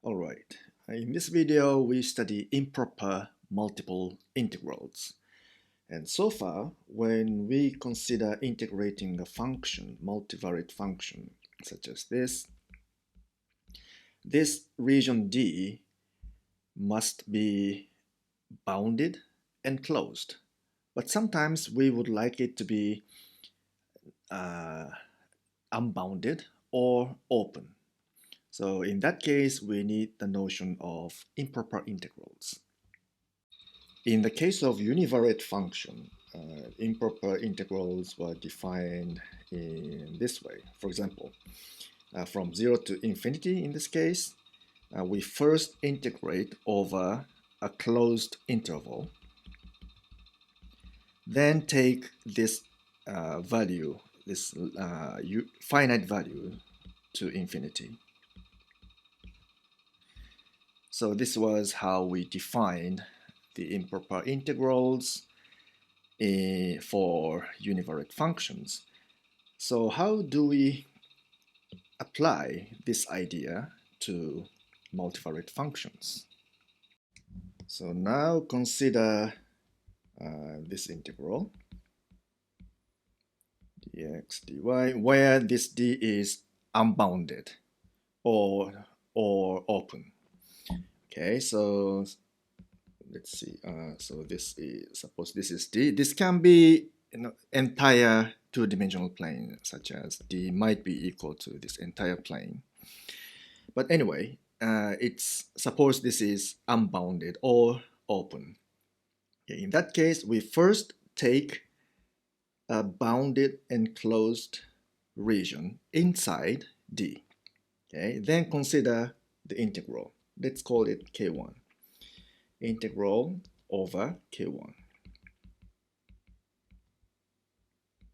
Alright, in this video we study improper multiple integrals. And so far, when we consider integrating a function, multivariate function, such as this region D must be bounded and closed. But sometimes we would like it to be unbounded or open. So in that case, we need the notion of improper integrals. In the case of univariate function, improper integrals were defined in this way. For example, from 0 to infinity in this case, we first integrate over a closed interval, then take this value, this finite value to infinity. So this was how we defined the improper integrals for univariate functions. So how do we apply this idea to multivariate functions? So now consider this integral dx dy, where this d is unbounded or open. Okay, so let's see. So this is, suppose this is d. This can be entire two-dimensional plane, such as d might be equal to this entire plane. But anyway, suppose this is unbounded or open. Okay, in that case, we first take a bounded and closed region inside d. Okay, then consider the integral. Let's call it k1. Integral over k1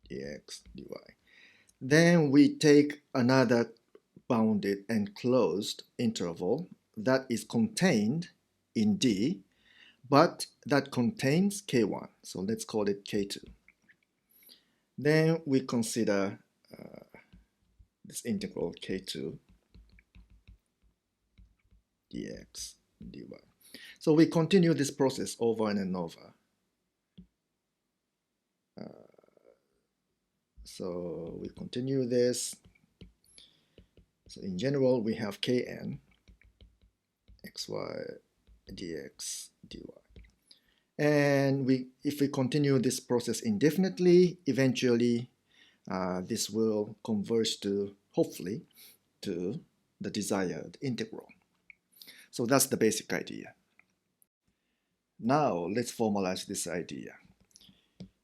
dx dy. Then we take another bounded and closed interval that is contained in d, but that contains k1. So let's call it k2. Then we consider this integral k2 dx dy. So we continue this process over and over. So we continue this. So in general, we have kn xy dx dy. And if we continue this process indefinitely, eventually this will converge to, hopefully, to the desired integral. So that's the basic idea. Now let's formalize this idea.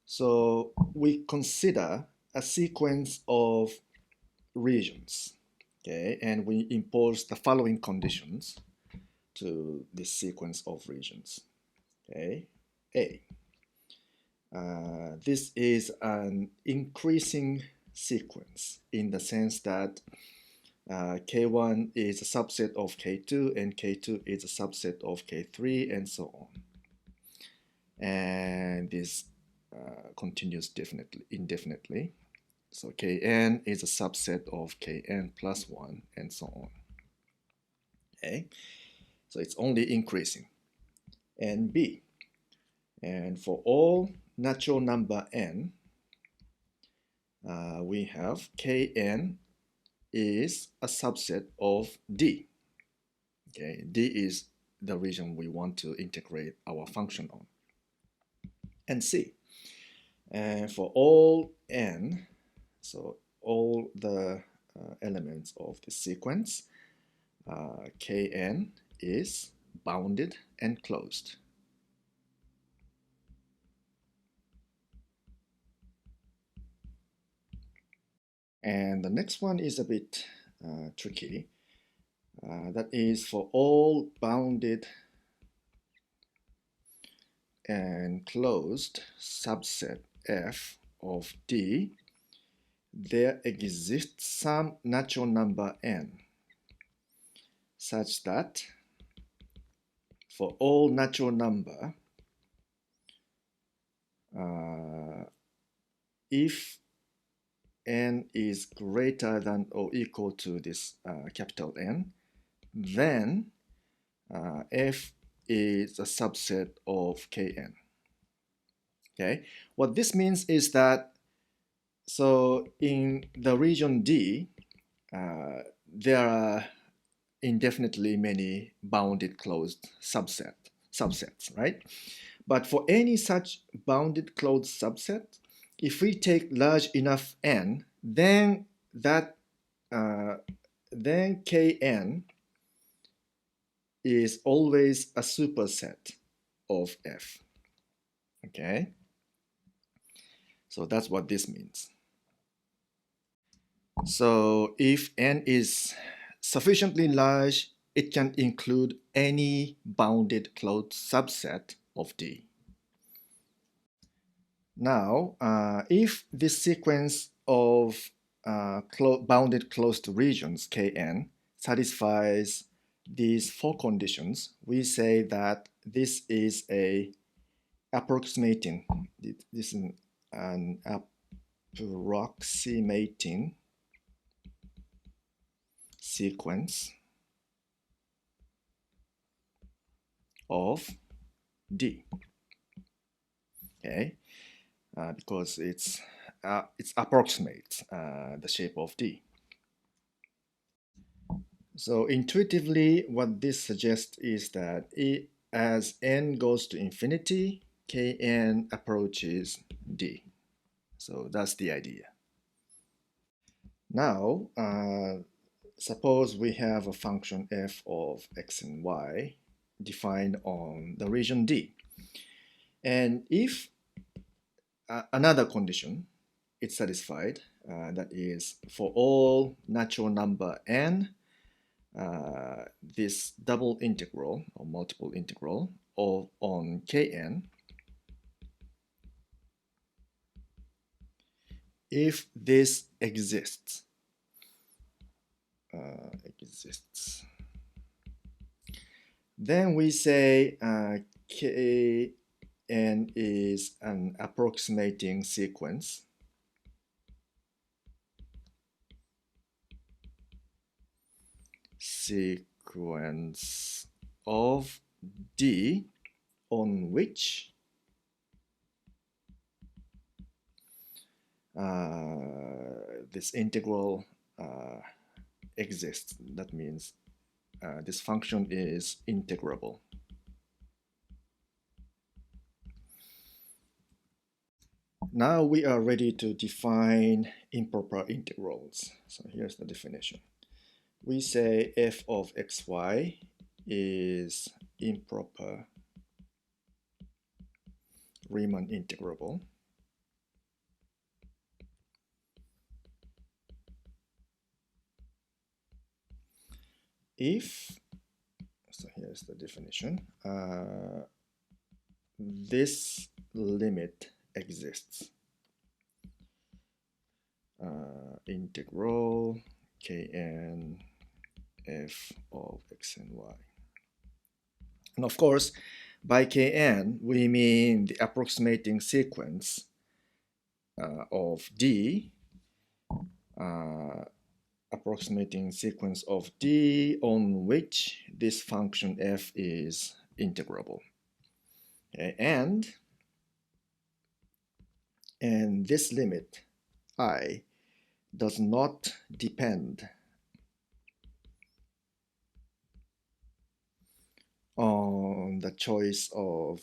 So we consider a sequence of regions, okay, and we impose the following conditions to this sequence of regions. Okay, A. This is an increasing sequence in the sense that K1 is a subset of K2 and K2 is a subset of K3 and so on. And this continues indefinitely. So Kn is a subset of Kn plus 1 and so on. Okay, so it's only increasing. And B, and for all natural number n, we have Kn is a subset of D. Okay, D is the region we want to integrate our function on. And C, and for all n, so all the elements of the sequence, Kn is bounded and closed. And the next one is a bit tricky. That is for all bounded and closed subset f of D, there exists some natural number n such that for all natural number, if n is greater than or equal to this capital N, then f is a subset of Kn. Okay, what this means is that, so in the region D, there are indefinitely many bounded closed subsets, right? But for any such bounded closed subset, if we take large enough n, then then Kn is always a superset of F. Okay, so that's what this means. So if n is sufficiently large, it can include any bounded closed subset of D. Now, if this sequence of bounded closed regions Kn satisfies these four conditions, we say that this is a approximating, this is an approximating sequence of D. Okay, because it's approximates the shape of D. So intuitively, what this suggests is that as n goes to infinity, Kn approaches D. So that's the idea. Now, suppose we have a function f of x and y defined on the region D. And if another condition is satisfied, that is, for all natural number n, this double integral or multiple integral on Kn, if this exists, then we say Kn is an approximating sequence of D on which this integral exists. That means this function is integrable. Now we are ready to define improper integrals. So here's the definition. We say f of xy is improper Riemann integrable if, so here's the definition, this limit exists. Integral Kn f of x and y. And of course, by Kn, we mean the approximating sequence of D, approximating sequence of D on which this function f is integrable. Okay, and this limit I does not depend on the choice of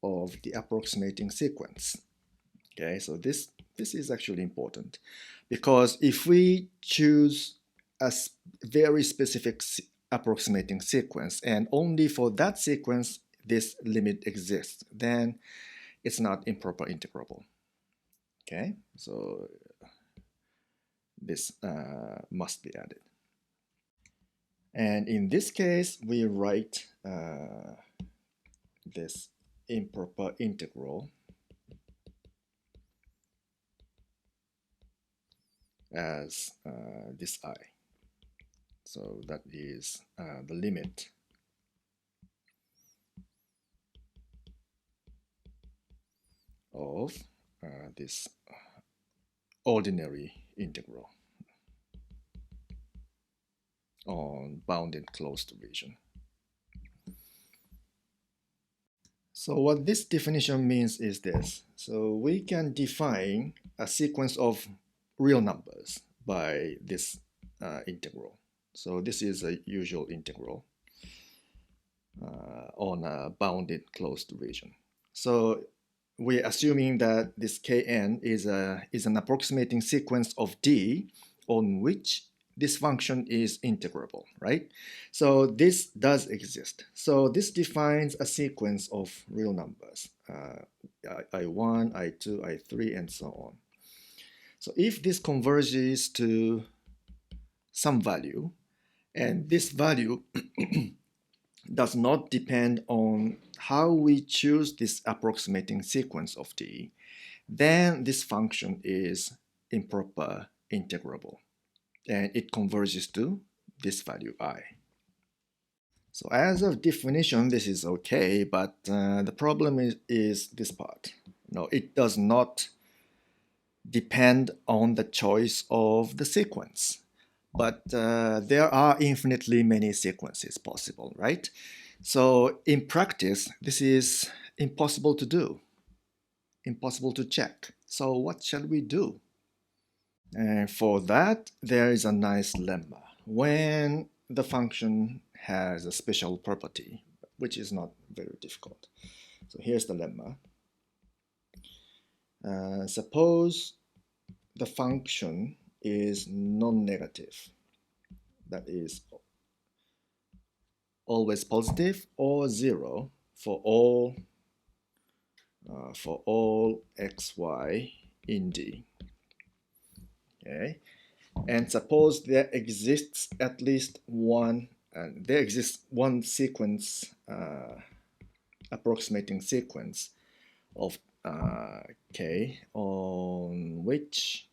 the approximating sequence. Okay, so this is actually important, because if we choose a very specific approximating sequence and only for that sequence this limit exists, then it's not improper integrable. Okay, so this must be added. And in this case, we write this improper integral as this I. So that is the limit of this ordinary integral. on bounded closed region. So what this definition means is this. So we can define a sequence of real numbers by this integral. So this is a usual integral on a bounded closed region. So we're assuming that this Kn is an approximating sequence of D on which this function is integrable, right? So this does exist. So this defines a sequence of real numbers, I1, I2, I3, and so on. So if this converges to some value, and this value does not depend on how we choose this approximating sequence of D, then this function is improper integrable, and it converges to this value I. So as of definition, this is okay, but the problem is this part. No, it does not depend on the choice of the sequence. But there are infinitely many sequences possible, right? So in practice, this is impossible to do, impossible to check. So what shall we do? And for that, there is a nice lemma. When the function has a special property, which is not very difficult. So here's the lemma. Suppose the function is non-negative. That is always positive or zero for all xy in D. Okay, and suppose there exists at least one, there exists one sequence, approximating sequence of k on which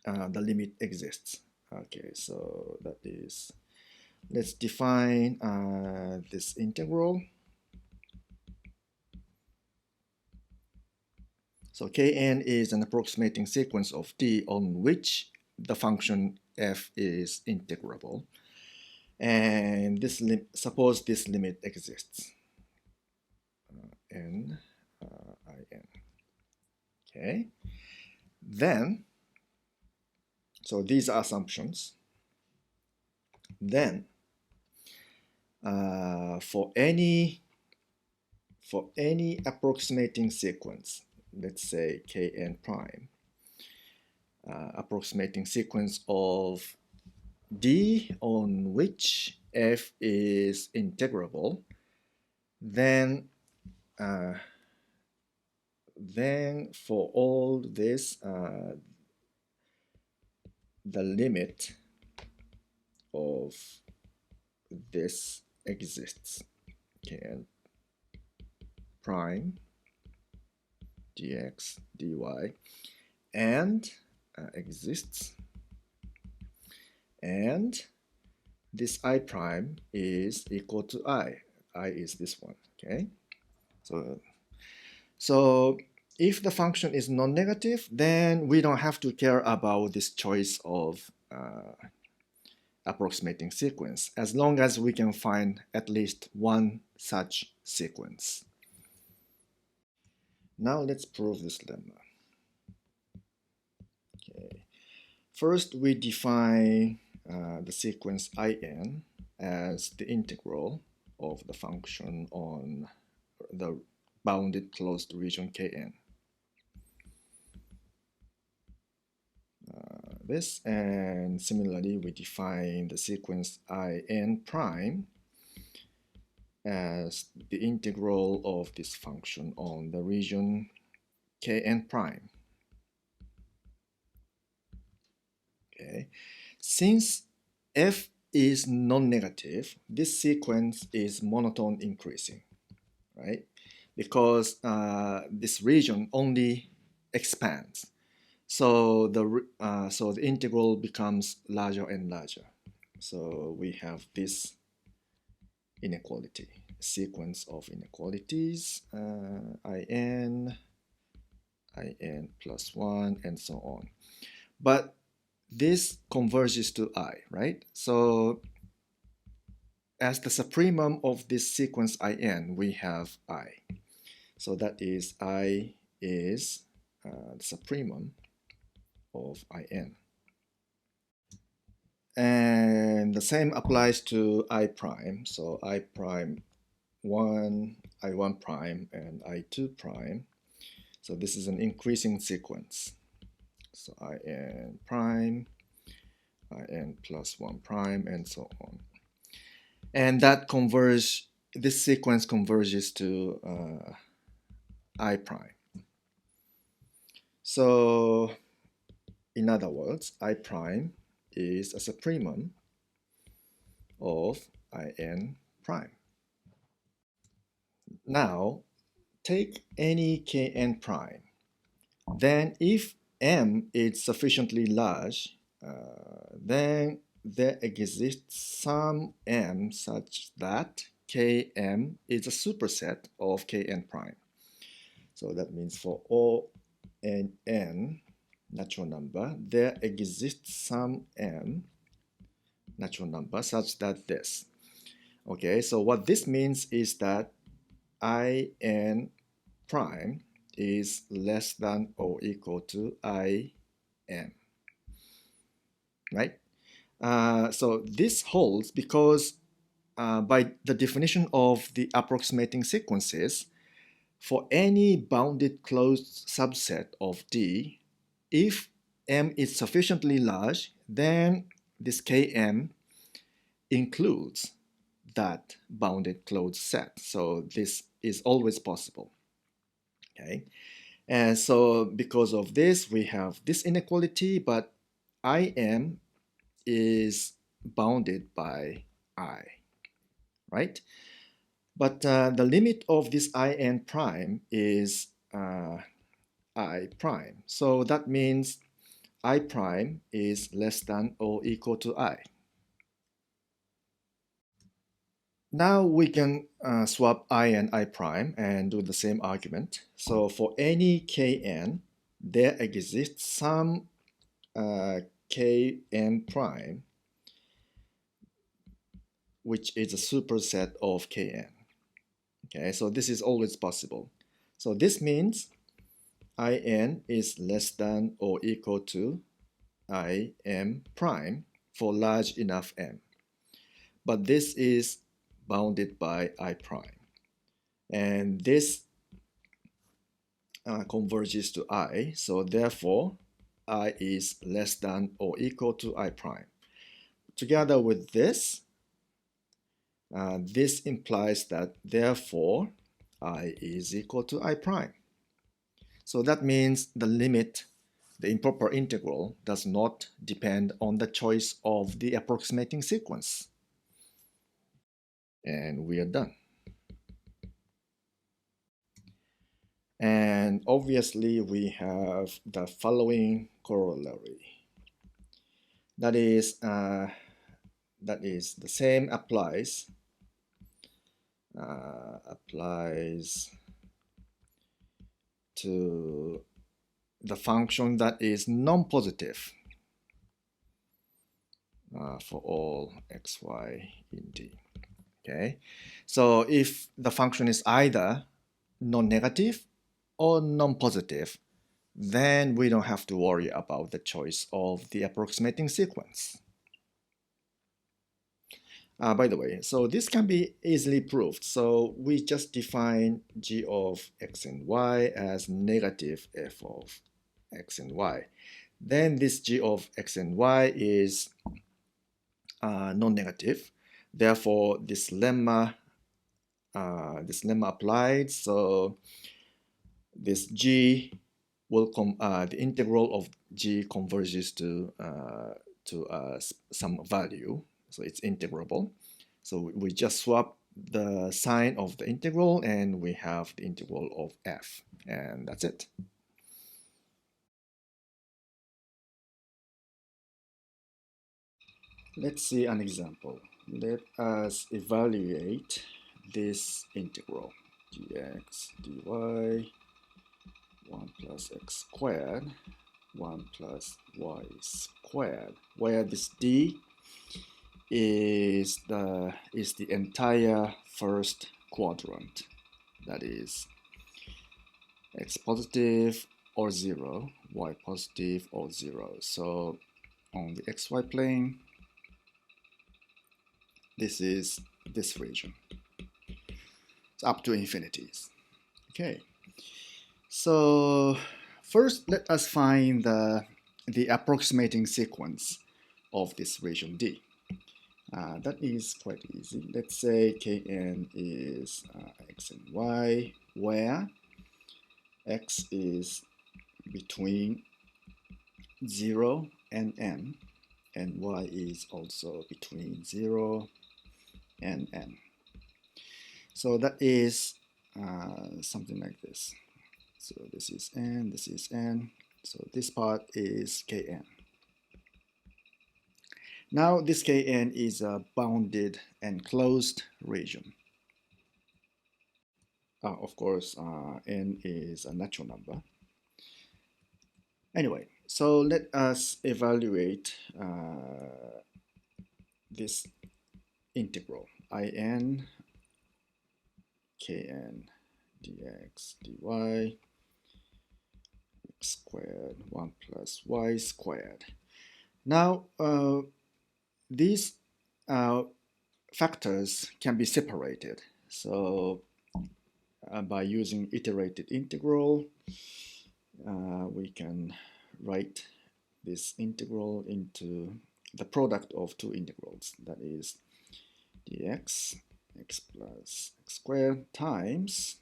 the limit exists. Okay, so that is, let's define this integral. So Kn is an approximating sequence of D on which the function f is integrable. And this suppose this limit exists. N, In. Okay. Then, so these are assumptions. Then, for any approximating sequence, let's say Kn prime, approximating sequence of D on which f is integrable, then for all this, the limit of this exists. Kn prime dx dy and exists, and this I prime is equal to I is this one. Okay, so if the function is non-negative, then we don't have to care about this choice of approximating sequence, as long as we can find at least one such sequence. Now let's prove this lemma. Okay. First, we define the sequence In as the integral of the function on the bounded closed region Kn. This, and similarly we define the sequence In prime as the integral of this function on the region Kn prime. Okay, since f is non-negative, this sequence is monotone increasing, right? Because this region only expands. So the integral becomes larger and larger. So we have this inequality, a sequence of inequalities, in plus 1, and so on. But this converges to I, right? So as the supremum of this sequence in, we have I. So that is I is the supremum of in. And the same applies to I prime. So I prime 1, I1 prime, and I2 prime. So this is an increasing sequence. So in prime, in plus 1 prime, and so on. And that this sequence converges to I prime. So in other words, I prime is a supremum of in prime. Now, take any kn prime. Then if M is sufficiently large, then there exists some M such that Km is a superset of Kn prime. So that means for all n natural number, there exists some M natural number such that this. Okay, so what this means is that In prime is less than or equal to In, right? So this holds because by the definition of the approximating sequences, for any bounded closed subset of D, if M is sufficiently large, then this Km includes that bounded closed set. So this is always possible. Okay, and so because of this, we have this inequality, but Im is bounded by I, right? But the limit of this In prime is I prime. So that means I prime is less than or equal to I. Now we can swap I and I prime and do the same argument. So for any Kn, there exists some Kn prime, which is a superset of Kn. Okay, so this is always possible. So this means In is less than or equal to Im prime for large enough M. But this is bounded by I prime. And this converges to I, so therefore I is less than or equal to I prime. Together with this, this implies that therefore I is equal to I prime. So that means the limit, the improper integral, does not depend on the choice of the approximating sequence. And we are done. And obviously we have the following corollary. That is the same applies to the function that is non-positive for all xy in D. Okay, so if the function is either non-negative or non-positive, then we don't have to worry about the choice of the approximating sequence. By the way, so this can be easily proved. So we just define g of x and y as negative f of x and y. Then this g of x and y is non-negative. Therefore, this lemma applied. So this g will the integral of g converges to some value. So it's integrable. So we just swap the sign of the integral and we have the integral of f, and that's it. Let's see an example. Let us evaluate this integral dx dy 1 plus x squared 1 plus y squared, where this d is the entire first quadrant, that is x positive or 0, y positive or 0. So on the xy plane, this is this region. It's up to infinities. Okay. So first, let us find the approximating sequence of this region D. That is quite easy. Let's say Kn is x and y, where x is between 0 and n, and y is also between 0 and n. So that is something like this. So this is n, this is n. So this part is Kn. Now this Kn is a bounded and closed region. Of course, n is a natural number. Anyway, so let us evaluate this integral in kn dx dy x squared 1 plus y squared. Now these factors can be separated. So by using iterated integral, we can write this integral into the product of two integrals, that is dx x plus x squared times,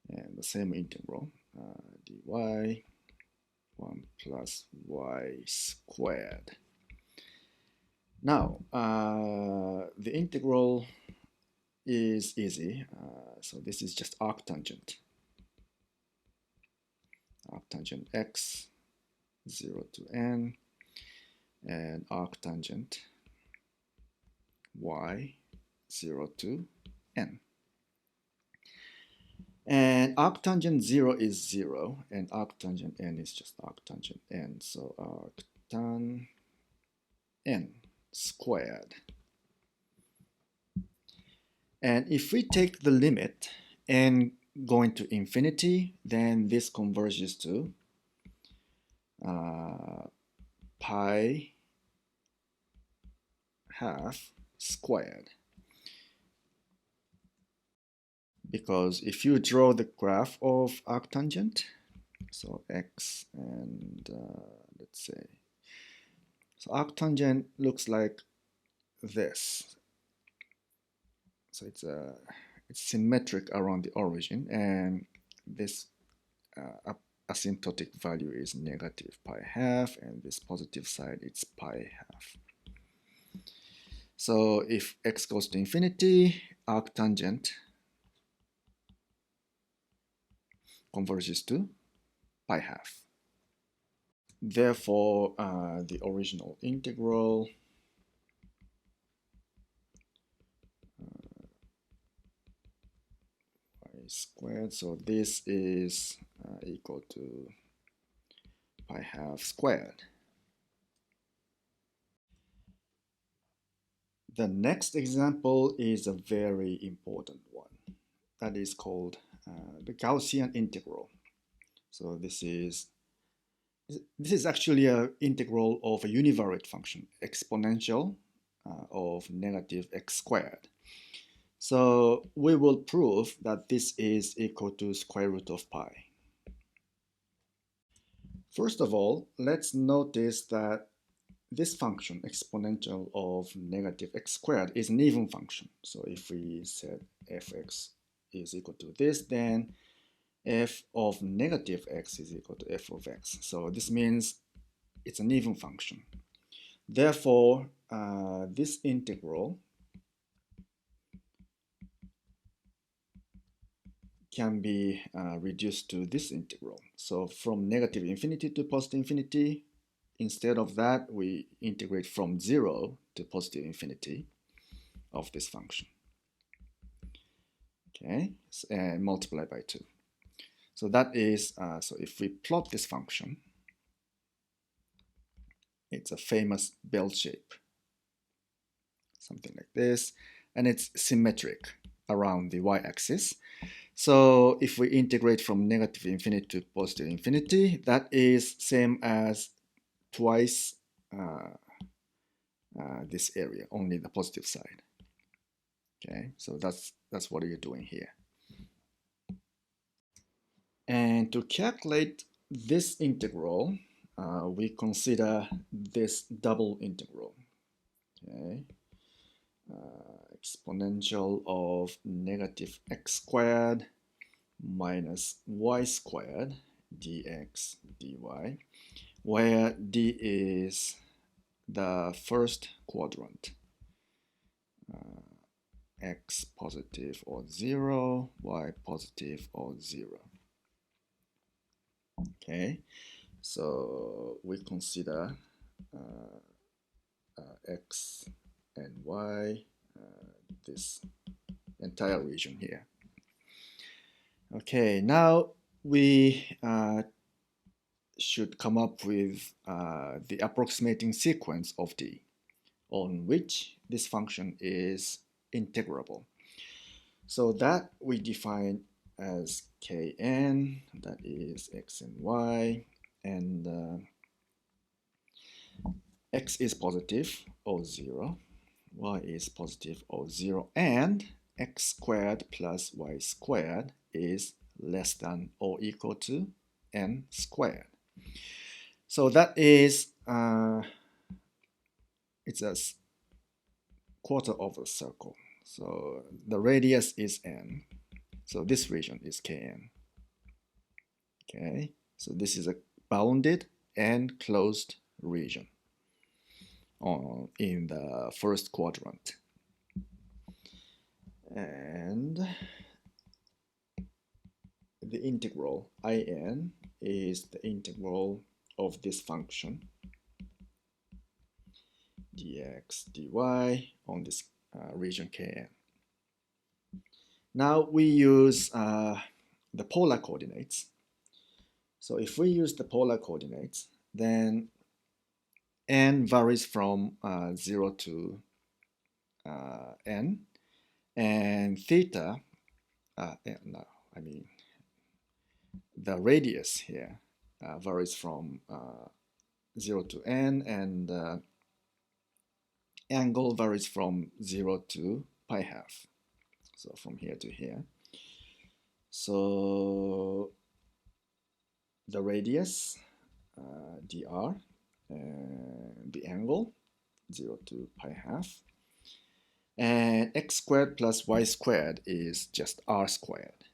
and the same integral dy 1 plus y squared. Now the integral is easy, so this is just arctangent x 0 to n, and arctangent y 0 to n. And arctangent 0 is 0, and arctangent n is just arctangent n. So arctan n squared. And if we take the limit n going to infinity, then this converges to pi half squared. Because if you draw the graph of arctangent, so x and let's say, so arctangent looks like this. So it's symmetric around the origin, and this asymptotic value is negative pi half, and this positive side it's pi half. So if x goes to infinity, arctangent converges to pi half. Therefore, the original integral y squared, so this is equal to pi half squared. The next example is a very important one. That is called the Gaussian integral. So this is actually an integral of a univariate function, exponential of negative x squared. So we will prove that this is equal to square root of pi. First of all, let's notice that this function, exponential of negative x squared, is an even function. So if we set fx is equal to this, then f of negative x is equal to f of x. So this means it's an even function. Therefore, this integral can be reduced to this integral. So from negative infinity to positive infinity, instead of that, we integrate from 0 to positive infinity of this function. Okay, and multiply by 2. So that is, so if we plot this function, It's a famous bell shape, something like this, and it's symmetric around the y-axis. So if we integrate from negative infinity to positive infinity, that is same as twice this area, only the positive side. Okay, so that's what you're doing here. And to calculate this integral, we consider this double integral. Okay, exponential of negative x squared minus y squared dx dy, where d is the first quadrant, x positive or 0, y positive or 0. Okay, so we consider x and y, this entire region here. Okay, now we should come up with the approximating sequence of d on which this function is integrable. So that we define as kn, that is x and y, and x is positive or 0, y is positive or 0, and x squared plus y squared is less than or equal to n squared. So that is, it's a quarter of a circle. So the radius is n. So this region is kn. Okay, so this is a bounded and closed region in the first quadrant. And the integral in is the integral of this function dx dy on this region kn. Now we use the polar coordinates. So if we use the polar coordinates, then n varies from 0 to n, and theta, no, I mean the radius here varies from 0 to n, and angle varies from 0 to pi half. So from here to here. So the radius, dr, and the angle, 0 to pi half. And x squared plus y squared is just r squared.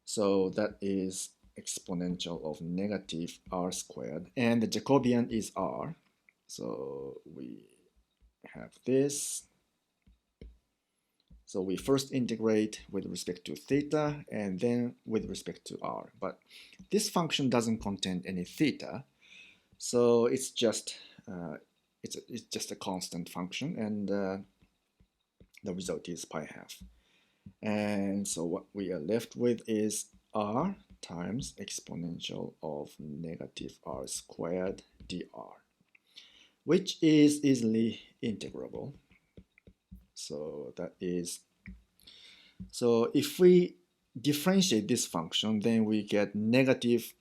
So that is exponential of negative r squared. And the Jacobian is r. So we have this. So we first integrate with respect to theta and then with respect to r. But this function doesn't contain any theta, so it's just a constant function, and the result is pi half. And so what we are left with is r times exponential of negative r squared dr, which is easily integrable. So that is, so if we differentiate this function, then we get negative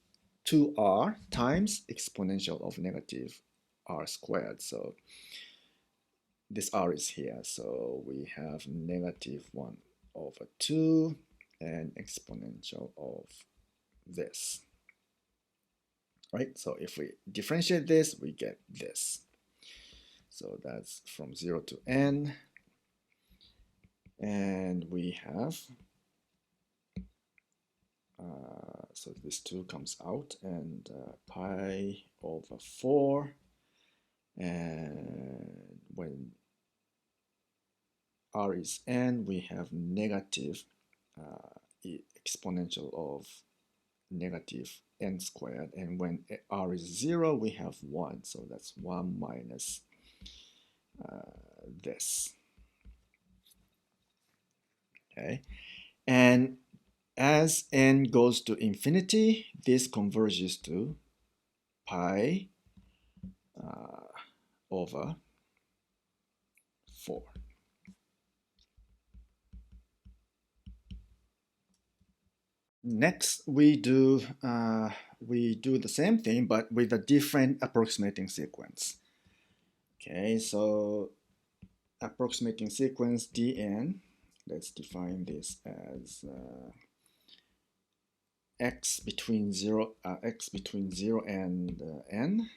2r times exponential of negative r squared. So this r is here, so we have negative 1 over 2 and exponential of this. Right? So if we differentiate this, we get this. So that's from 0 to n. And we have, so this 2 comes out, and pi over 4. And when r is n, we have negative exponential of negative n squared. And when r is 0, we have 1. So that's 1 minus this. Okay, and as n goes to infinity, this converges to pi over 4. Next, we do the same thing, but with a different approximating sequence. Okay, so approximating sequence dn. Let's define this as x between 0 and n,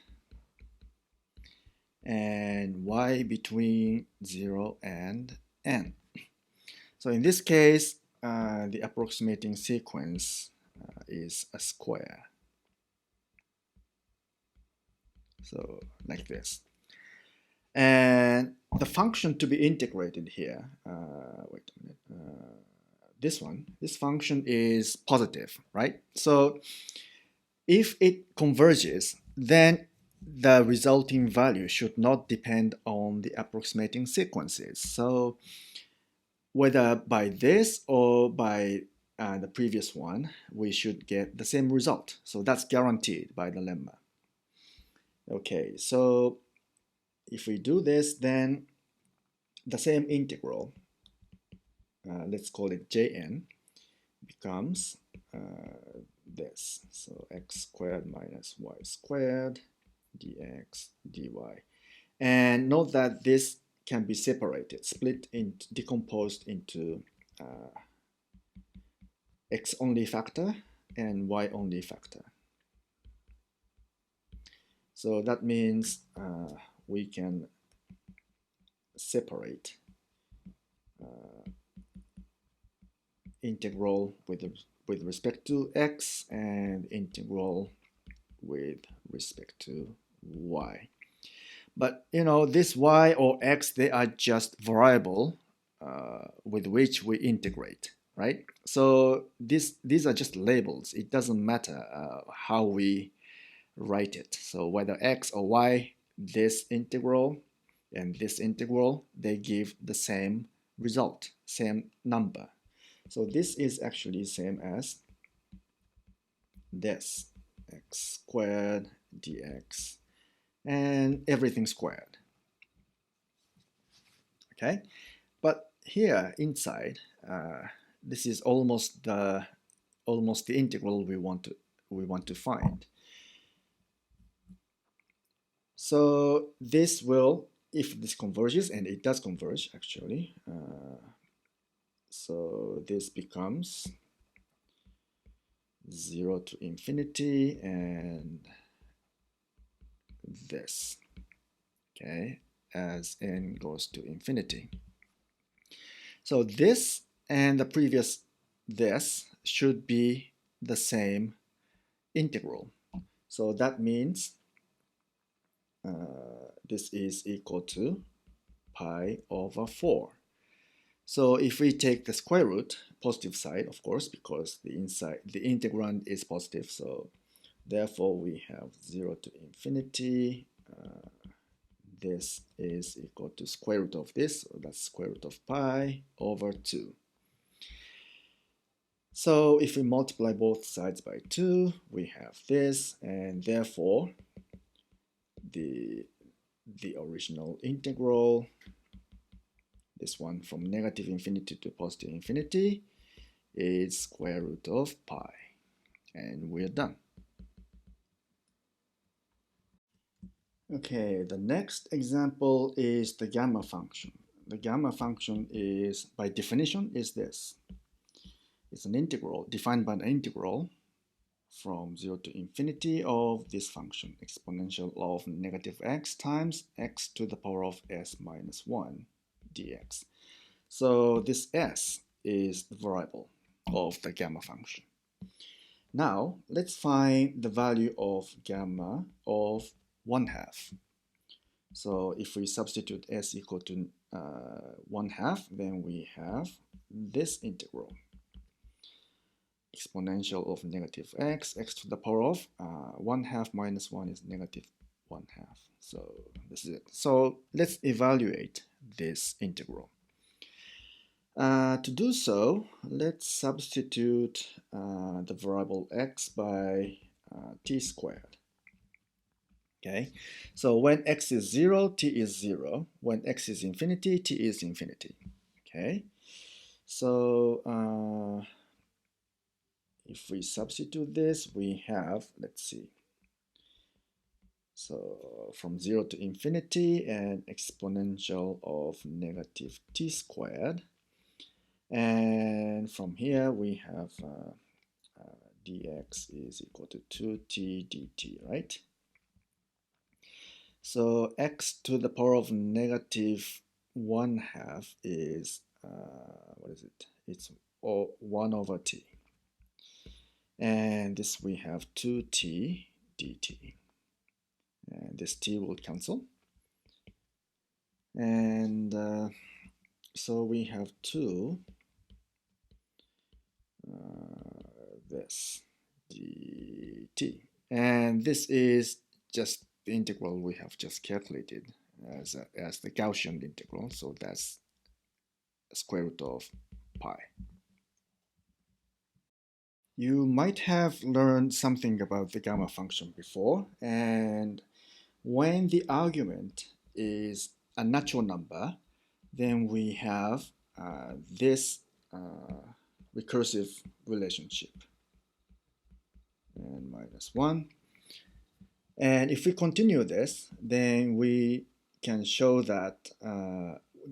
and y between 0 and n. So in this case, the approximating sequence is a square. So like this. And the function to be integrated here, wait a minute, this function is positive, right? So if it converges, then the resulting value should not depend on the approximating sequences. So whether by this or by the previous one, we should get the same result. So that's guaranteed by the lemma. Okay, so if we do this, then the same integral, let's call it Jn, becomes this. So x squared minus y squared dx dy. And note that this can be separated, decomposed into x only factor and y only factor. So that means we can separate integral with respect to x and integral with respect to y. But you know, this y or x, they are just variable with which we integrate, right? So these are just labels. It doesn't matter how we write it. So whether x or y, this integral and this integral, they give the same result, same number. So this is actually same as this, x squared dx, and everything squared. Okay, but here inside, this is almost the integral we want to find. So this will, if this converges, and it does converge actually, so this becomes 0 to infinity and this, okay, as n goes to infinity. So this and the previous this should be the same integral. So that means this is equal to pi over 4. So if we take the square root, positive side, of course, because the integrand is positive, so therefore we have 0 to infinity. This is equal to square root of this, so that's square root of pi over 2. So if we multiply both sides by 2, we have this, and therefore the original integral, this one from negative infinity to positive infinity, is square root of pi. And we're done. Okay, the next example is the gamma function. The gamma function is, by definition, is this. It's an integral, defined by an integral from 0 to infinity of this function, exponential of negative x times x to the power of s minus 1 dx. So this s is the variable of the gamma function. Now, let's find the value of gamma of 1/2. So if we substitute s equal to 1/2, then we have this integral. Exponential of negative x to the power of 1/2 minus 1 is negative 1/2. So this is it. So let's evaluate this integral. To do so, let's substitute the variable x by t squared. Okay, so when x is 0, t is 0. When x is infinity, t is infinity. Okay, so if we substitute this, we have, let's see, so from 0 to infinity, an exponential of negative t squared. And from here, we have dx is equal to 2t dt, right? So x to the power of negative 1/2 is, what is it? It's 1 over t. And this we have 2t dt. And this t will cancel. And so we have 2, this dt. And this is just the integral we have just calculated as the Gaussian integral. So that's square root of pi. You might have learned something about the gamma function before, and when the argument is a natural number, then we have this recursive relationship, n minus 1. And if we continue this, then we can show that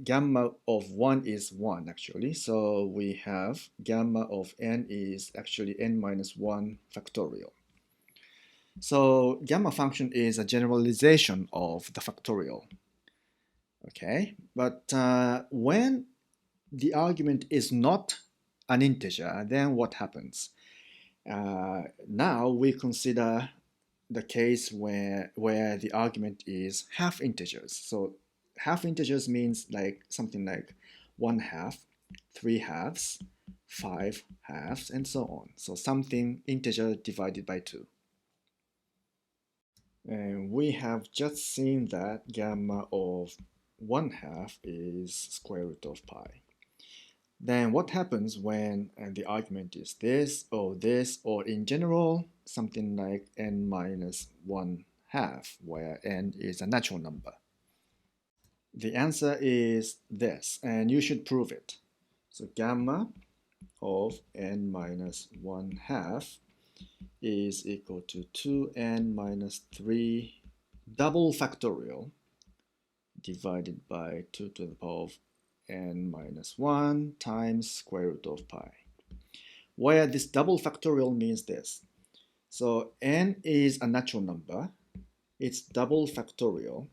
gamma of 1 is 1 actually. So we have gamma of n is actually n minus 1 factorial. So gamma function is a generalization of the factorial. Okay, but when the argument is not an integer, then what happens? Now we consider the case where the argument is half integers. So half integers means like something like 1/2, 3/2, 5/2, and so on. So something integer divided by 2. And we have just seen that gamma of 1/2 is square root of pi. Then what happens when the argument is this, or in general, something like n minus 1/2, where n is a natural number? The answer is this, and you should prove it. So gamma of n minus 1/2 is equal to 2n minus 3 double factorial divided by 2 to the power of n minus 1 times square root of pi, where this double factorial means this. So n is a natural number. Its double factorial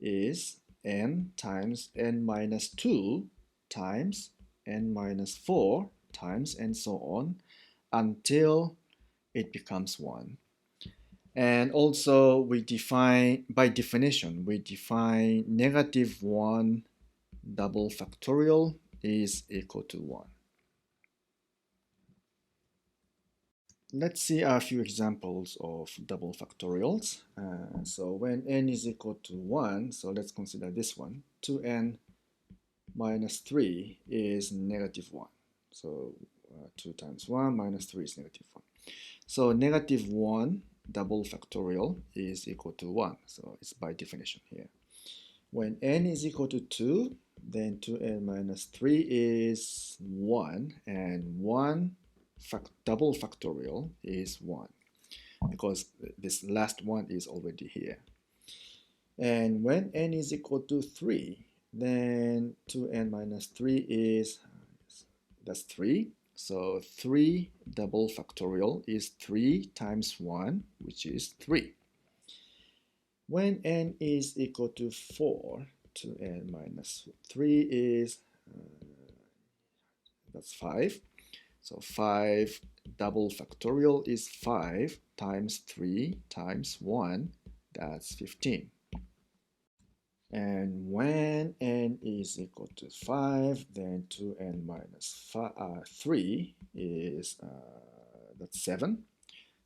is n times n minus 2 times n minus 4 times and so on until it becomes 1. And also we define, by definition, we define negative 1 double factorial is equal to 1. Let's see a few examples of double factorials. So when n is equal to 1, so let's consider this one. 2n minus 3 is negative 1. So 2 times 1 minus 3 is negative 1. So negative 1 double factorial is equal to 1. So it's by definition here. When n is equal to 2, then 2n minus 3 is 1, and 1 double factorial is 1, because this last one is already here. And when n is equal to 3, then 2n minus 3 is, that's 3. So 3 double factorial is 3 times 1, which is 3. When n is equal to 4, 2n minus 3 is, that's 5. So 5 double factorial is 5 times 3 times 1, that's 15. And when n is equal to 5, then 2n minus 3 is, that's 7.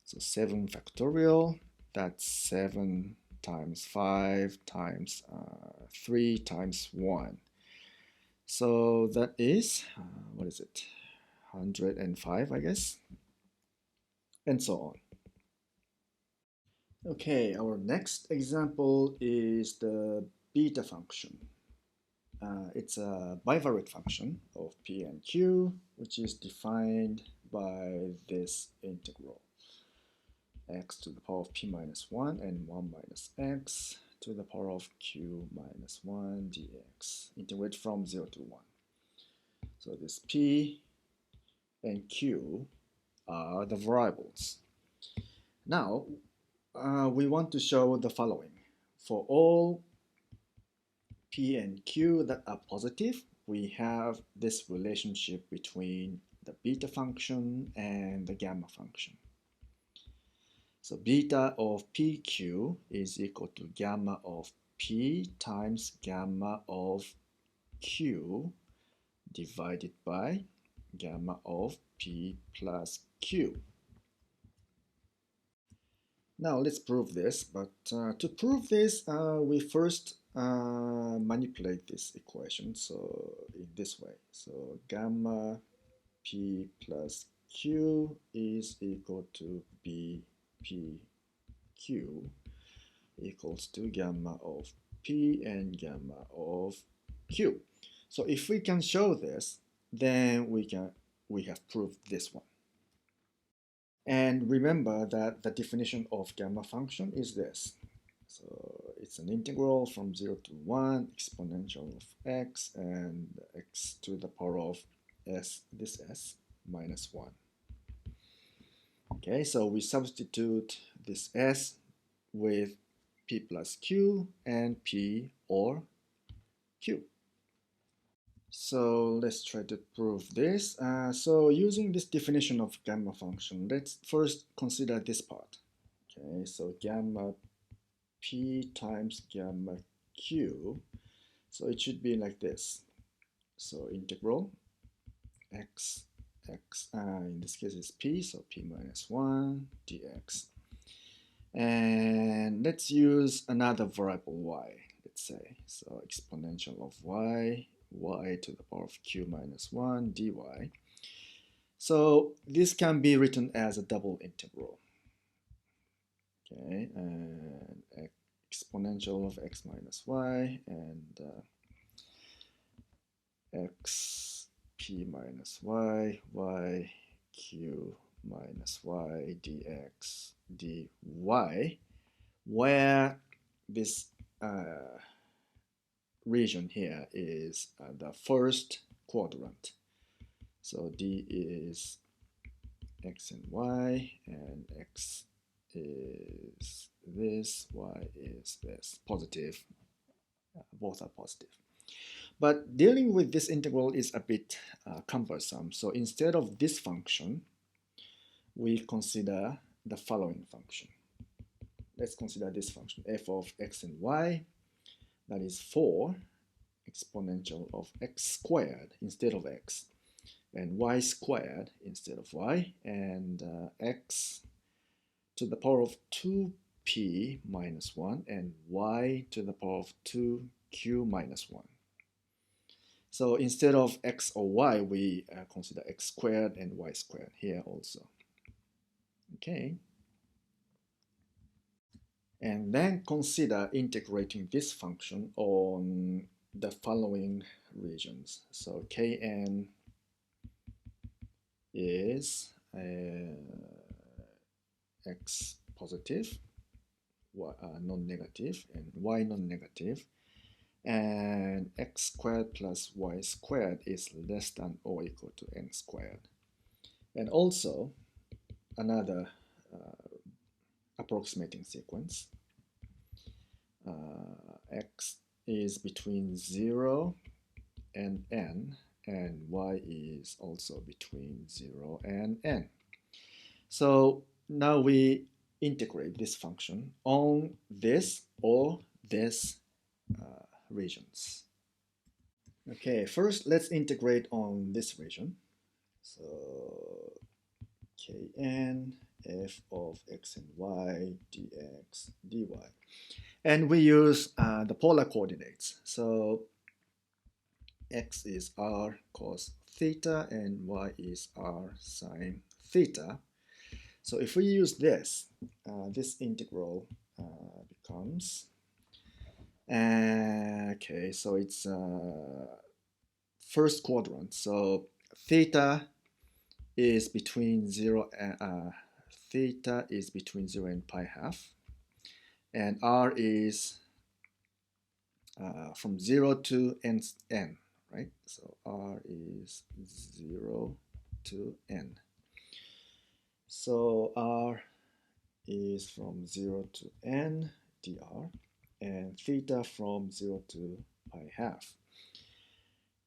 So 7 factorial, that's 7 times 5 times 3 times 1. So that is, what is it? 105, I guess, and so on. Okay, our next example is the beta function. It's a bivariate function of p and q, which is defined by this integral x to the power of p minus 1 and 1 minus x to the power of q minus 1 dx. Integrate from 0 to 1. So this p and q are the variables. Now, we want to show the following. For all p and q that are positive, we have this relationship between the beta function and the gamma function. So beta of pq is equal to gamma of p times gamma of q divided by gamma of p plus q. Now let's prove this, but to prove this, we first manipulate this equation, so in this way. So gamma p plus q is equal to bpq equals to gamma of p and gamma of q. So if we can show this, then we have proved this one. And remember that the definition of gamma function is this. So it's an integral from 0 to 1 exponential of x and x to the power of s minus 1. Okay, so we substitute this s with p plus q and p or q. So let's try to prove this. So using this definition of gamma function, let's first consider this part. Okay, so gamma p times gamma q. So it should be like this. So integral x, in this case is p, so p minus 1 dx. And let's use another variable y, let's say. So exponential of y to the power of q minus 1 dy. So this can be written as a double integral. Okay, and exponential of x minus y and x p minus y q minus y dx dy, where this region here is the first quadrant. So d is x and y, and x is this, y is this, positive. Both are positive. But dealing with this integral is a bit cumbersome. So instead of this function, we consider the following function. Let's consider this function, f of x and y, that is 4 exponential of x squared instead of x, and y squared instead of y, and x to the power of 2p minus 1 and y to the power of 2q minus 1. So instead of x or y, we consider x squared and y squared here also. Okay. And then consider integrating this function on the following regions. So Kn is x positive, y, non-negative, and y non-negative, and x squared plus y squared is less than or equal to n squared. And also another approximating sequence, x is between 0 and n, and y is also between 0 and n. So now we integrate this function on this or this regions. Okay, first let's integrate on this region. So Kn f of x and y dx dy. And we use the polar coordinates. So x is r cos theta and y is r sine theta. So if we use this, this integral becomes, okay, so it's first quadrant. So theta is between 0 and theta is between 0 and pi half, and r is from 0 to n, right? So r is 0 to n. So r is from 0 to n dr, and theta from 0 to pi half.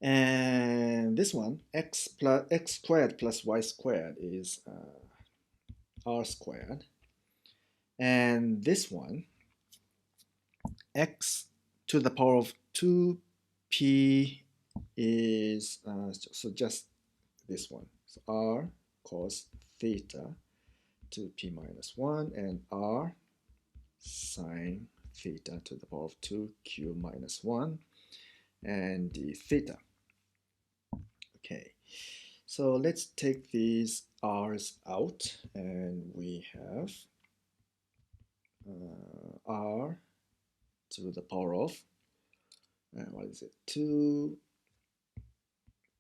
And this one, x squared plus y squared is r squared. And this one, x to the power of 2p is, so just this one. So r cos theta 2p minus 1, and r sine theta to the power of 2q minus 1, and the theta. Okay, so let's take these r's out, and we have r to the power of, what is it,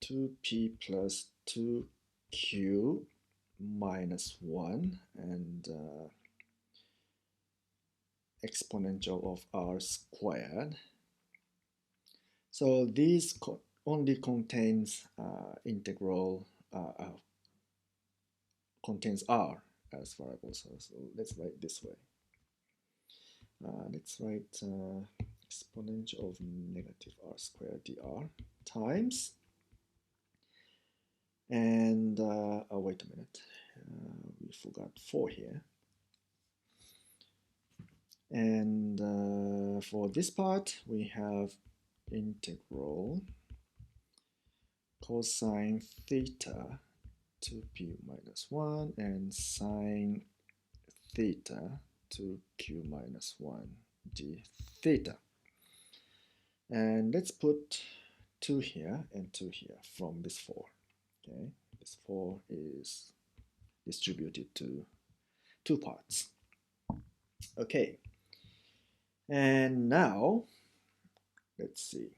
2p plus 2q minus 1, and exponential of r squared. So these only contains integral, contains r as variable. So let's write this way. Let's write exponential of negative r squared dr times, and oh, wait a minute, we forgot 4 here. And for this part, we have integral cosine theta 2p minus 1 and sine theta 2q minus 1 d theta. And let's put 2 here and 2 here from this 4. Okay, this 4 is distributed to 2 parts. Okay, and now let's see.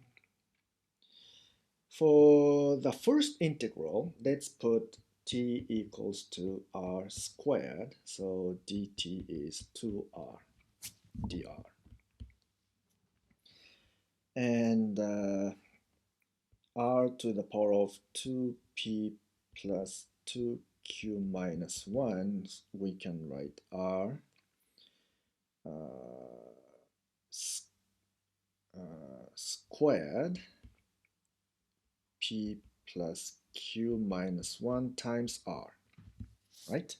For the first integral, let's put t equals to r squared. So dt is 2r dr. And r to the power of 2p plus 2q minus 1, we can write r squared p plus q minus 1 times r, right?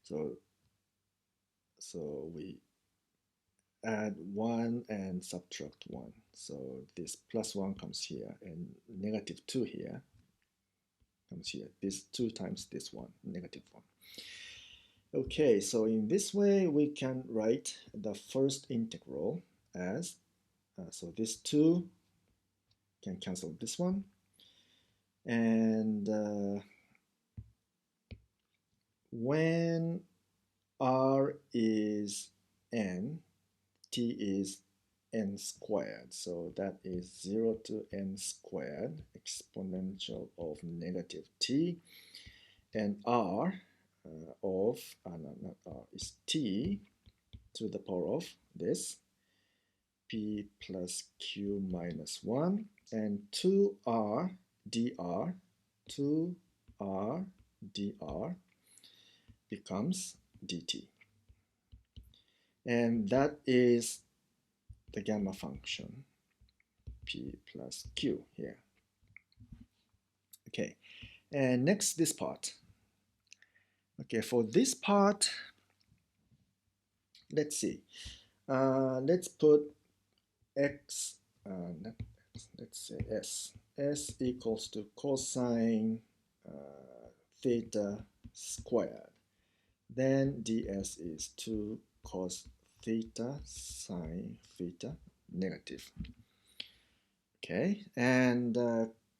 So we add 1 and subtract 1. So this plus 1 comes here, and negative 2 here comes here. This 2 times this 1, negative 1. Okay, so in this way we can write the first integral as, so this 2 can cancel this one, and when r is n, t is n squared, so that is 0 to n squared exponential of negative t, and r of, not r, is t to the power of this p plus q minus 1, and 2r dr, 2r dr becomes dt. And that is the gamma function p plus q here. Okay, and next this part. Okay, for this part, let's see. Let's put x, let's say s equals to cosine theta squared. Then ds is 2 cos theta sine theta negative. Okay, and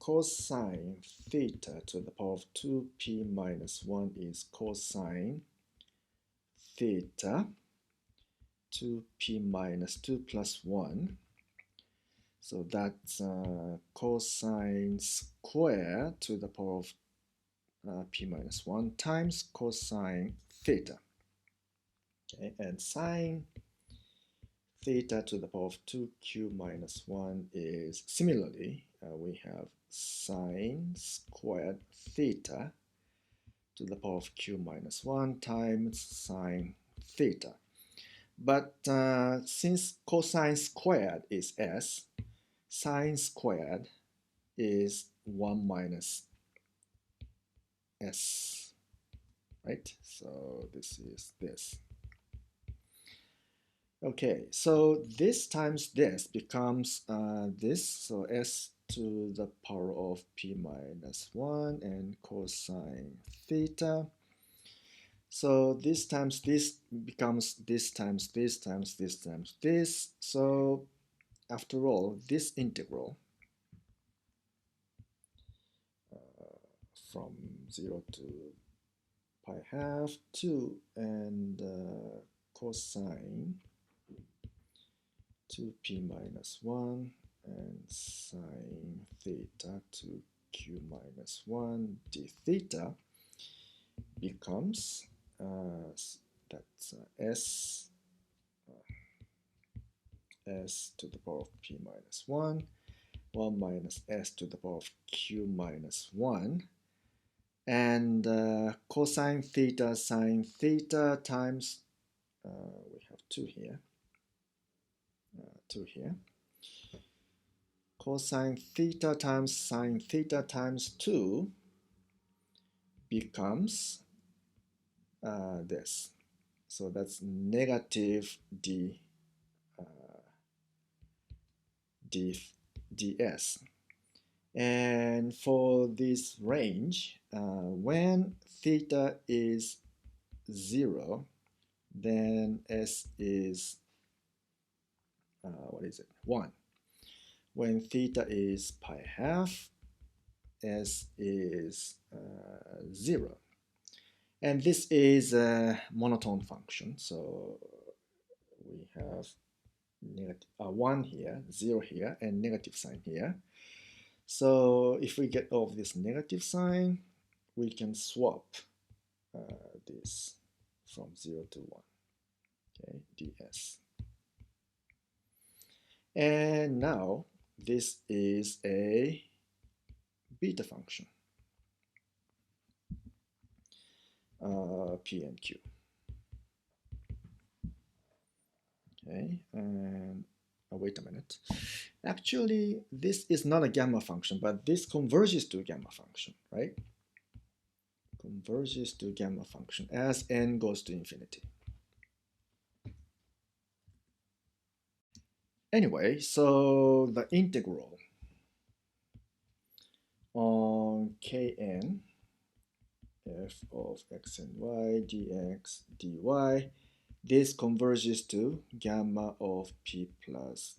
cosine theta to the power of 2p minus 1 is cosine theta 2p minus 2 plus 1. So that's cosine square to the power of p minus 1 times cosine theta. Okay, and sine theta to the power of 2q minus 1 is similarly, we have sine squared theta to the power of q minus 1 times sine theta. But since cosine squared is s, sine squared is 1 minus s, right? So this is this. Okay, so this times this becomes this, so s to the power of p minus 1 and cosine theta. So this times this becomes this times this times this times this. So after all, this integral from 0 to pi half 2 and cosine 2p minus 1 and sine theta to q minus 1 d theta becomes that's s to the power of p minus 1 minus s to the power of q minus 1 and cosine theta sine theta times we have 2 here, cosine theta times sine theta times 2 becomes this. So that's negative ds. And for this range, when theta is 0, then s is, 1. When theta is pi half, s is 0. And this is a monotone function, so we have negative 1 here, 0 here, and negative sign here. So if we get off this negative sign, we can swap this from 0 to 1, okay, ds. And now this is a beta function, p and q. Okay, and wait a minute. Actually, this is not a gamma function, but this converges to a gamma function, right? Converges to a gamma function as n goes to infinity. Anyway, so the integral on kn f of x and y dx dy, this converges to gamma of p plus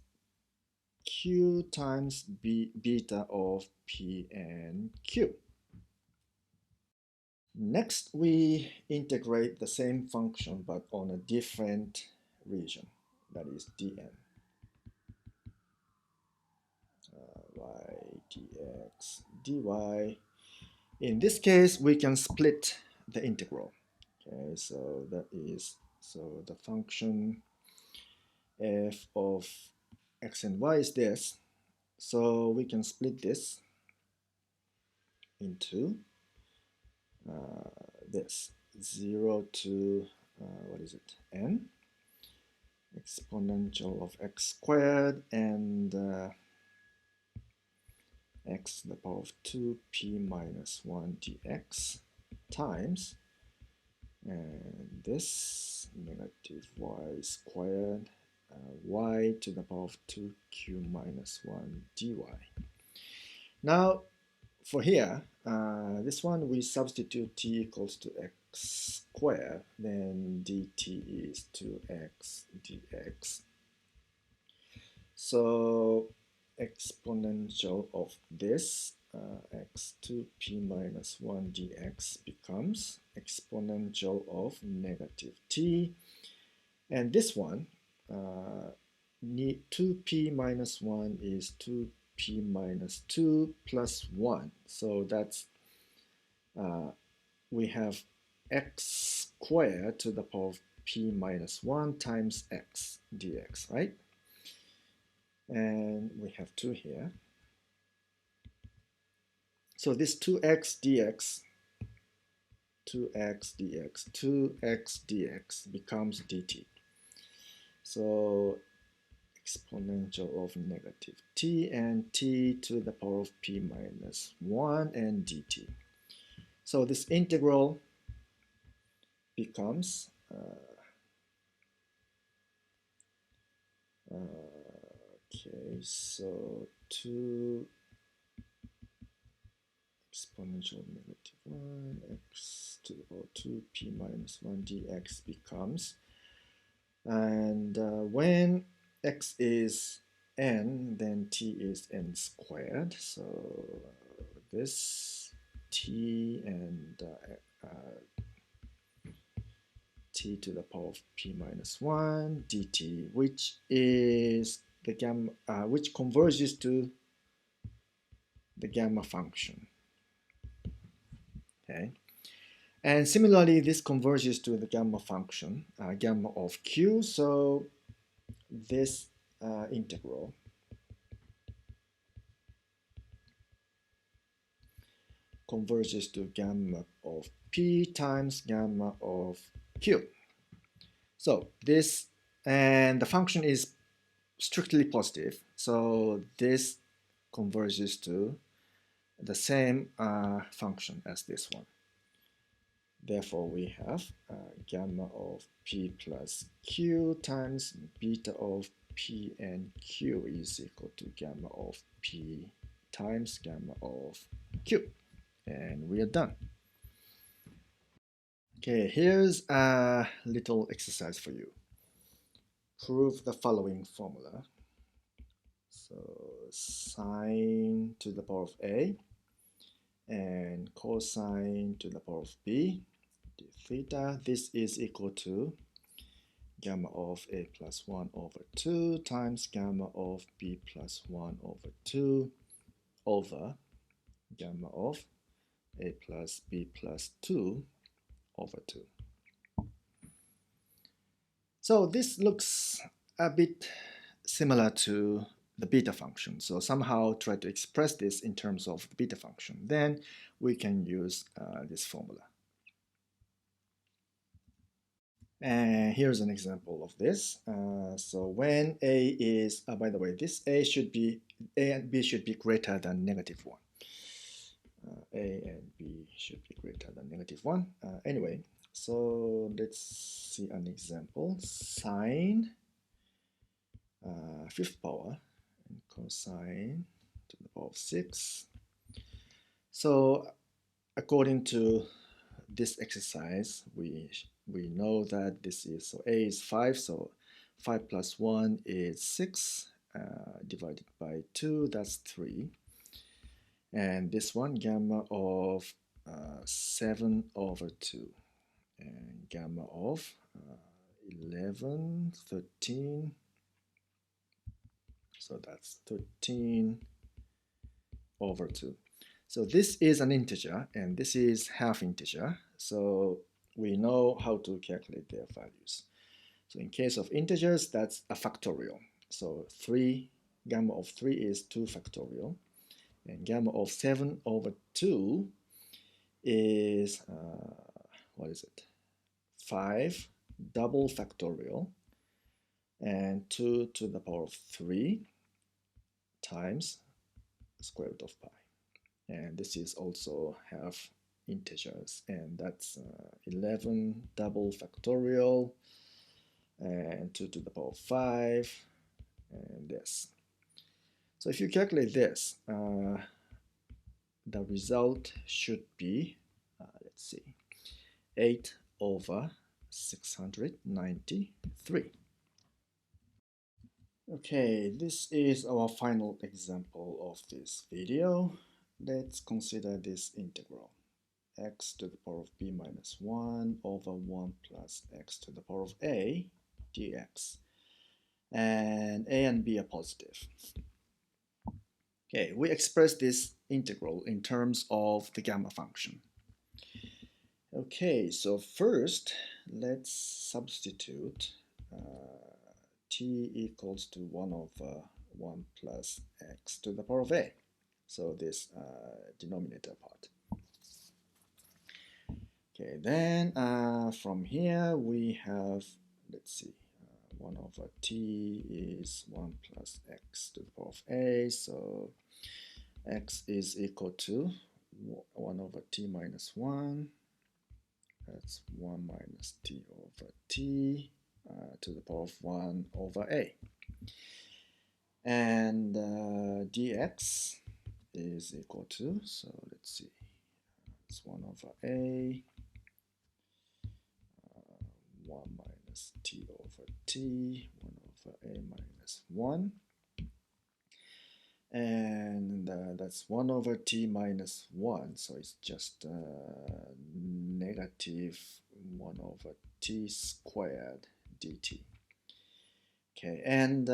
q times beta of p and q. Next, we integrate the same function but on a different region, that is dn. Y dx dy. In this case, we can split the integral. Okay, so that is, so the function f of x and y is this. So we can split this into this 0 to n exponential of x squared and x to the power of 2p minus 1 dx times, and this negative y squared y to the power of 2q minus 1 dy. Now for here, this one we substitute t equals to x squared, then dt is 2x dx. So exponential of this x to p minus 1 dx becomes exponential of negative t. And this one, 2p minus 1 is 2p minus 2 plus 1. So that's, we have x squared to the power of p minus 1 times x dx, right? And we have 2 here. So this 2x dx, 2x dx, 2x dx becomes dt. So exponential of negative t and t to the power of p minus 1 and dt. So this integral becomes okay, so 2 exponential of negative 1 x to the power 2p minus 1 dx becomes, and when x is n, then t is n squared. So this t and t to the power of p minus 1 dt, which is the gamma, which converges to the gamma function. Okay, and similarly, this converges to the gamma function, gamma of q. So this integral converges to gamma of p times gamma of q. So this, and the function is strictly positive, so this converges to the same function as this one. Therefore, we have gamma of p plus q times beta of p and q is equal to gamma of p times gamma of q. And we are done. Okay, here's a little exercise for you. Prove the following formula. So sine to the power of a and cosine to the power of b d theta. This is equal to gamma of a plus 1 over 2 times gamma of b plus 1 over 2 over gamma of a plus b plus 2 over 2. So this looks a bit similar to the beta function. So somehow try to express this in terms of the beta function. Then we can use this formula. And here's an example of this. So when a is, by the way, this a and b should be greater than negative 1. A and b should be greater than negative 1. Anyway, so let's see an example. Sine fifth power and cosine to the power of 6. So according to this exercise, we know that this is, so a is 5, so 5 plus 1 is 6, divided by 2, that's 3. And this one, gamma of 7 over 2, and gamma of 11, 13, so that's 13 over 2. So this is an integer, and this is half integer, so we know how to calculate their values. So in case of integers, that's a factorial. So 3, gamma of 3 is 2 factorial, and gamma of 7 over 2 is, what is it? 5 double factorial, and 2 to the power of 3 times square root of pi. And this is also half integers, and that's 11 double factorial, and 2 to the power of 5, and this. So if you calculate this, the result should be, let's see, 8 over 693. Okay, this is our final example of this video. let's consider this integral x to the power of b minus 1 over 1 plus x to the power of a dx. And a and b are positive. Okay, we express this integral in terms of the gamma function. Okay, so first let's substitute t equals to 1 over 1 plus x to the power of a. So this denominator part. Okay, then from here we have, let's see, 1 over t is 1 plus x to the power of a. So x is equal to 1 over t minus 1. That's 1 minus t over t to the power of 1 over a. And dx is equal to, so let's see, it's 1 over a, 1 minus t over t, 1 over a minus 1. And that's 1 over t minus 1, so it's just negative 1 over t squared dt. Okay, and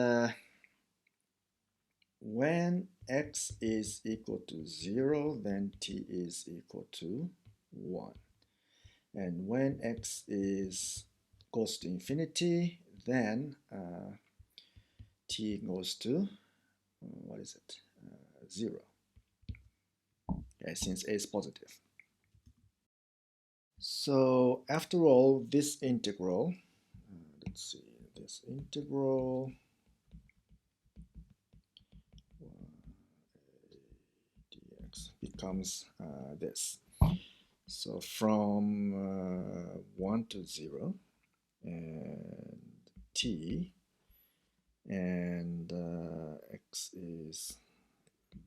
when x is equal to 0, then t is equal to 1. And when x goes to infinity, then t goes to, what is it, 0. Okay, since a is positive. So after all, this integral, let's see, this integral dx becomes this. So from 1 to 0 and t, and x is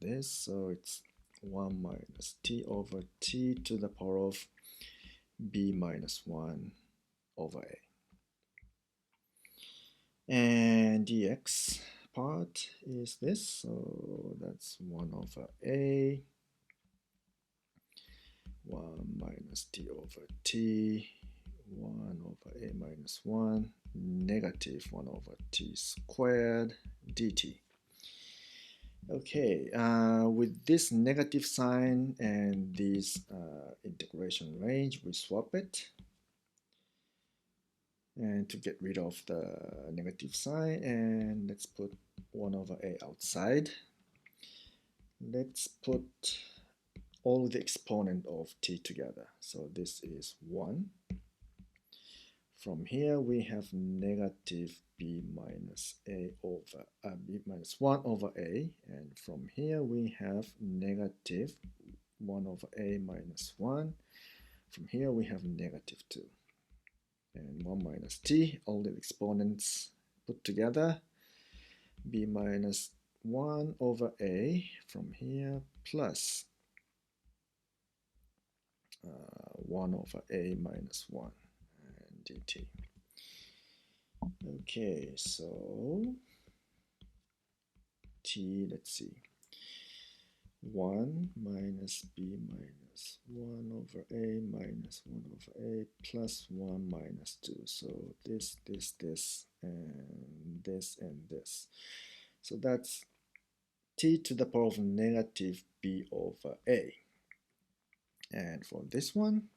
this, so it's 1 minus t over t to the power of b minus 1 over a. And dx part is this, so that's 1 over a, 1 minus t over t, 1 over a minus 1, negative 1 over t squared dt. Okay, with this negative sign and this integration range, we swap it. And to get rid of the negative sign, and let's put 1 over a outside. Let's put all the exponent of t together. So this is 1. From here we have negative b minus a over b minus 1 over a, and from here we have negative 1 over a minus 1. From here we have negative 2. And 1 minus t, all the exponents put together, b minus 1 over a from here plus 1 over a minus 1 and dt. Okay, so t, let's see, 1 minus b minus 1 over a minus 1 over a plus 1 minus 2. So this, and this, and this. So that's t to the power of negative b over a. And for this one,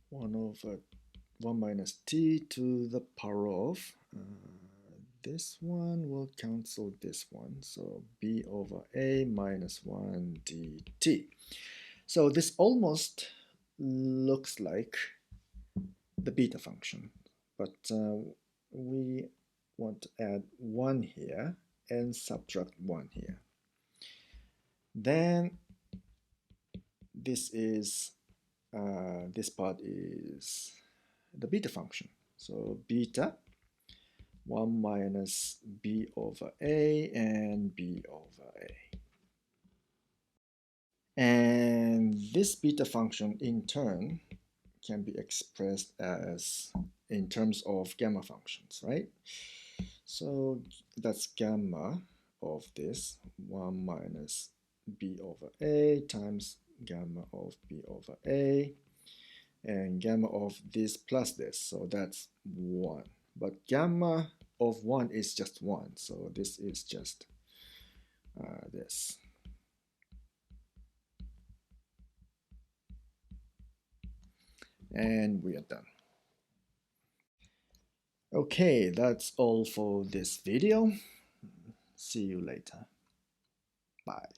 1 over 1 minus t to the power of, this one will cancel this one, so b over a minus 1 dt. So this almost looks like the beta function, but we want to add 1 here and subtract 1 here. Then this part is the beta function. So beta 1 minus b over a and b over a. And this beta function in turn can be expressed as in terms of gamma functions, right? So that's gamma of this 1 minus b over a times gamma of b over a, and gamma of this plus this, so that's 1. But gamma of 1 is just 1, so this is just this. And we are done. Okay, that's all for this video. See you later. Bye.